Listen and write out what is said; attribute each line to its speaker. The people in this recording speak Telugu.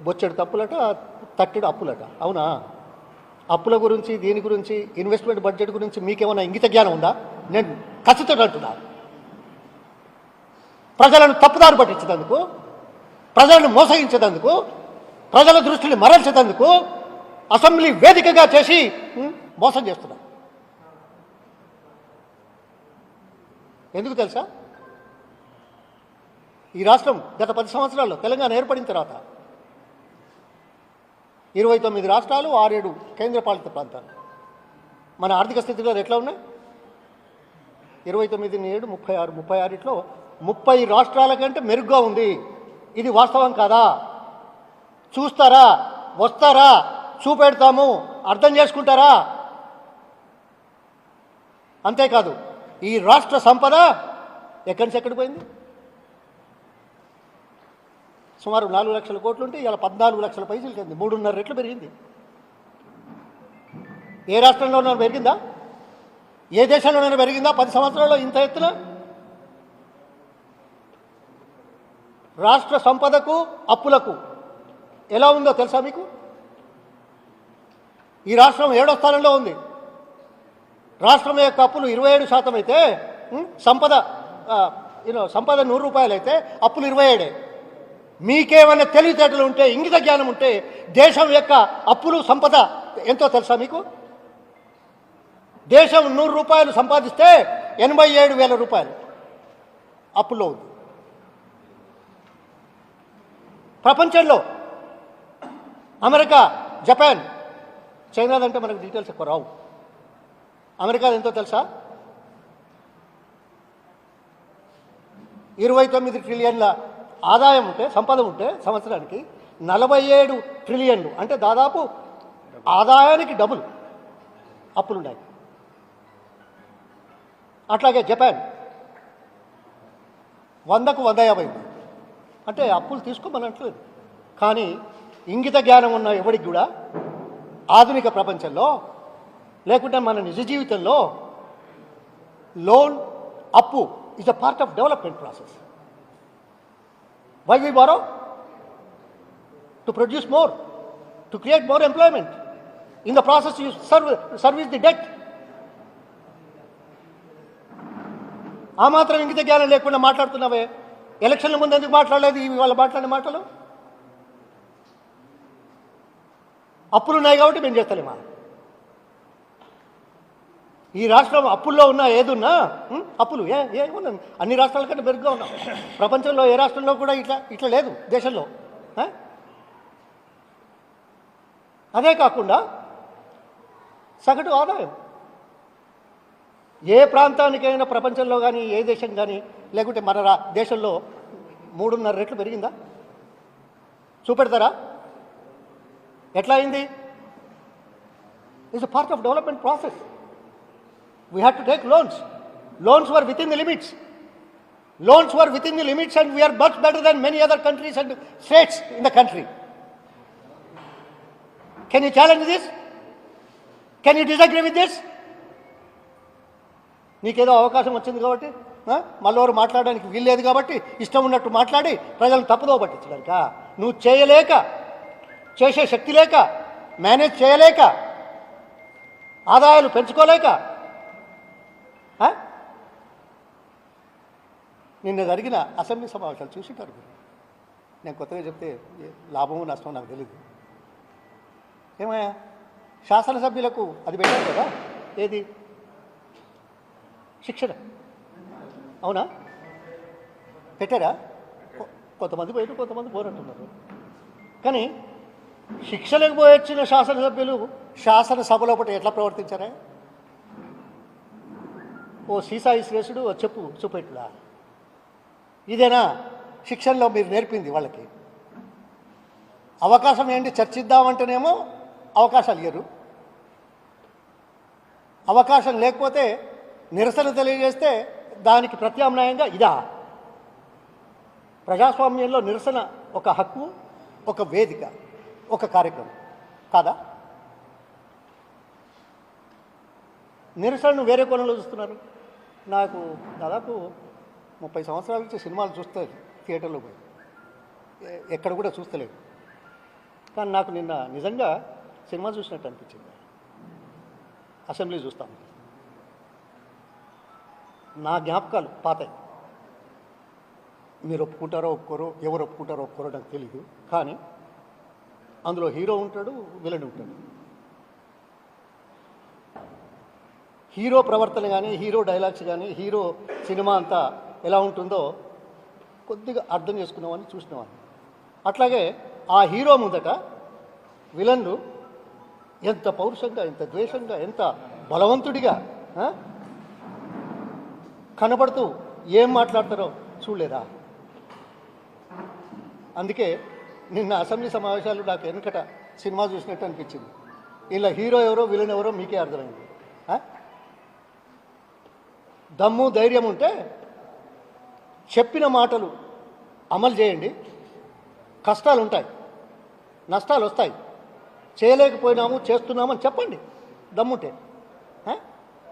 Speaker 1: బొచ్చెడు తప్పులట, తట్టెడు అప్పులట. అవునా? అప్పుల గురించి, దీని గురించి, ఇన్వెస్ట్మెంట్ బడ్జెట్ గురించి మీకేమైనా ఇంగిత జ్ఞానం ఉందా? నేను ఖచ్చితంగా అంటున్నా. ప్రజలను తప్పుదారి పట్టించేందుకు, ప్రజలను మోసగించేందుకు, ప్రజల దృష్టిని మరల్చేందుకు అసెంబ్లీ వేదికగా చేసి మోసం చేస్తున్నారు. ఎందుకు తెలుసా? ఈ రాష్ట్రం గత 10 సంవత్సరాల్లో తెలంగాణ ఏర్పడిన తర్వాత 29 రాష్ట్రాలు, 6-7 కేంద్రపాలిత ప్రాంతాలు. మన ఆర్థిక స్థితిగతులు ఎట్లా ఉన్నాయి? 29 36, 36 30 రాష్ట్రాల కంటే మెరుగ్గా ఉంది. ఇది వాస్తవం కాదా? చూస్తారా? వస్తారా? చూపెడతాము, అర్థం చేసుకుంటారా? అంతేకాదు, ఈ రాష్ట్ర సంపద ఎక్కడి నుంచి ఎక్కడికి పోయింది? సుమారు 4 లక్షల కోట్లు ఉంటే ఇలా 14 లక్షల పైసలు కింది 3.5 రెట్లు పెరిగింది. ఏ రాష్ట్రంలోనైనా పెరిగిందా? ఏ దేశంలోనైనా పెరిగిందా 10 సంవత్సరాల్లో ఇంత ఎత్తున? రాష్ట్ర సంపదకు, అప్పులకు ఎలా ఉందో తెలుసా మీకు? ఈ రాష్ట్రం 7వ స్థానంలో ఉంది. రాష్ట్రం యొక్క అప్పులు 27% అయితే సంపద సంపద 100 రూపాయలు అయితే అప్పులు 27. మీకేమైనా తెలివితేటలు ఉంటే, ఇంగిత జ్ఞానం ఉంటే దేశం యొక్క అప్పులు, సంపద ఎంతో తెలుసా మీకు? దేశం 100 రూపాయలు సంపాదిస్తే 87,000 రూపాయలు అప్పుల్లో ఉంది. ప్రపంచంలో అమెరికా, జపాన్, చైనాదంటే మనకు డీటెయిల్స్ ఎక్కువ రావు. అమెరికా ఎంతో తెలుసా? 29 ట్రిలియన్ల ఆదాయం ఉంటే, సంపద ఉంటే సంవత్సరానికి 47 ట్రిలియన్లు అంటే దాదాపు ఆదాయానికి డబుల్ అప్పులున్నాయి. అట్లాగే జపాన్ 100కు 150 అంటే అప్పులు తీసుకోమనట్లేదు. కానీ ఇంగిత జ్ఞానం ఉన్న ఎవరికి కూడా ఆధునిక ప్రపంచంలో లేకుంటే మన నిజ జీవితంలో లోన్, అప్పు is a part of development process. Why we borrow? To produce more, to create more employment. In the process you service the debt. ఆ మాత్రం ఇంగిత జ్ఞానం లేకుండా మాట్లాడుతున్నావే. ఎలక్షన్ల ముందు ఎందుకు మాట్లాడలేదు ఇవాళ మాట్లాడిన మాటలు? అప్పులు ఉన్నాయి కాబట్టి మేము చేస్తలేమా? ఈ రాష్ట్రం అప్పుల్లో ఉన్నా, ఏదున్నా అప్పులు ఏమున్నా అన్ని రాష్ట్రాల కంటే మెరుగ్గా ఉన్నాం. ప్రపంచంలో ఏ రాష్ట్రంలో కూడా ఇట్లా లేదు దేశంలో. అదే కాకుండా సగటు ఆదాయం ఏ ప్రాంతానికైనా ప్రపంచంలో కానీ, ఏ దేశం కానీ, లేకుంటే మన దేశంలో 3.5 రెట్లు పెరిగిందా? చూపెడతారా? ఎట్లా అయింది? It's a part of development process. We had to take loans. Loans were within the limits. Loans were within the limits and we are much better than many other countries and states in the country. Can you challenge this? Can you disagree with this? నీకేదో అవకాశం వచ్చింది కాబట్టి, మళ్ళీ మాట్లాడడానికి వీల్లేదు కాబట్టి ఇష్టం ఉన్నట్టు మాట్లాడి ప్రజలను తప్పుదో పట్టించడానిక? నువ్వు చేయలేక, చేసే శక్తి లేక, మేనేజ్ చేయలేక, ఆదాయాలు పెంచుకోలేక నిన్న జరిగిన అసెంబ్లీ సమావేశాలు చూసింటారు మీరు. నేను కొత్తగా చెప్తే లాభము నష్టం నాకు తెలియదు. ఏమయ్యా, శాసనసభ్యులకు అది పెట్టారు కదా, ఏది శిక్షణ? అవునా? పెట్టారా? కొంతమంది పోయారు, కొంతమంది పోరంటున్నారు. కానీ శిక్షణకు పోయి వచ్చిన శాసనసభ్యులు శాసనసభలో పట్టి ఎట్లా ప్రవర్తించారా? ఓ సీసా శ్రేష్ఠుడు ఓ చెప్పు చూపెట్టులా? ఇదేనా శిక్షణలో మీరు నేర్పింది వాళ్ళకి? అవకాశం ఏంటి? చర్చిద్దామంటేనేమో అవకాశాలు ఇయ్యరు. అవకాశం లేకపోతే నిరసన తెలియజేస్తే దానికి ప్రత్యామ్నాయంగా ఇదా? ప్రజాస్వామ్యంలో నిరసన ఒక హక్కు, ఒక వేదిక, ఒక కార్యక్రమం కాదా? నిరసనను వేరే కోణంలో చూస్తున్నారు. నాకు దాదాపు 30 సంవత్సరాల నుంచి సినిమాలు చూస్తారు, థియేటర్లో పోయి ఎక్కడ కూడా చూస్తలేదు. కానీ నాకు నిన్న నిజంగా సినిమా చూసినట్టు అనిపించింది. అసెంబ్లీ చూస్తాం, నా జ్ఞాపకాలు పాతాయి. మీరు ఒప్పుకుంటారో ఒప్పుకోరో, ఎవరు ఒప్పుకుంటారో ఒప్పుకోరో నాకు తెలియదు. కానీ అందులో హీరో ఉంటాడు, విలన్ ఉంటాడు. హీరో ప్రవర్తన కానీ, హీరో డైలాగ్స్ కానీ, హీరో సినిమా అంతా ఎలా ఉంటుందో కొద్దిగా అర్థం చేసుకున్నామని చూసినామని. అట్లాగే ఆ హీరో ముందట విలన్లు ఎంత పౌరుషంగా, ఎంత ద్వేషంగా, ఎంత బలవంతుడిగా కనబడుతూ ఏం మాట్లాడతారో చూడలేదా? అందుకే నిన్న అసెంబ్లీ సమావేశాలు నాకు వెనకట సినిమా చూసినట్టు అనిపించింది. ఇలా హీరో ఎవరో విలన్ ఎవరో మీకే అర్థమైంది. దమ్ము ధైర్యం ఉంటే చెప్పిన మాటలు అమలు చేయండి. కష్టాలు ఉంటాయి, నష్టాలు వస్తాయి. చేయలేకపోయినాము, చేస్తున్నామని చెప్పండి దమ్ముంటే.